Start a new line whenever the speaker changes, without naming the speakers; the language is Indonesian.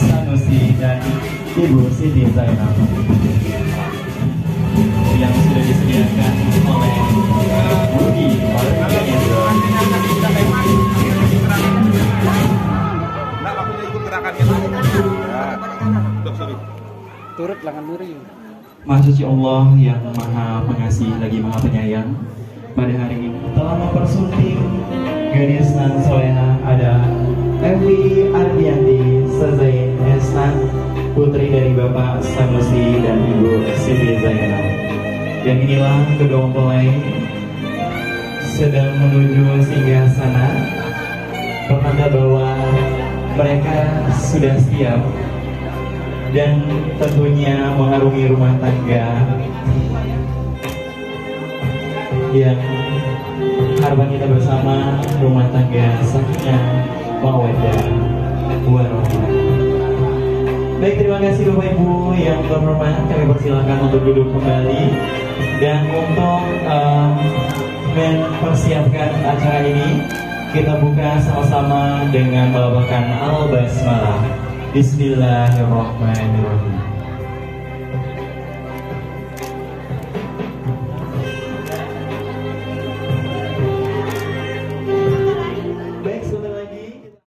Sanusi dan Ibu Siti Zainal yang sudah disediakan oleh Budi Margarito.
Nah, waktunya ikut gerakannya lagi. Ya.
Turut langan muri.
Maha suci Allah yang maha pengasih lagi maha penyayang, pada hari ini telah mempersunting gadis nan soleha ada Evi Ardianti Sezain Esnan, putri dari Bapak Sanusi dan Ibu Siti Zainal. Dan inilah kedua mempelai sedang menuju singgasana, pertanda bahwa mereka sudah siap dan tentunya mengarungi rumah tangga yang harapan kita bersama, rumah tangga sakinah mawaddah warahmah. Baik, terima kasih Bapak Ibu yang terhormat, kami persilakan untuk duduk kembali dan untuk mempersiapkan acara ini kita buka sama-sama dengan melambangkan al-basmalah. Bismillahirrahmanirrahim.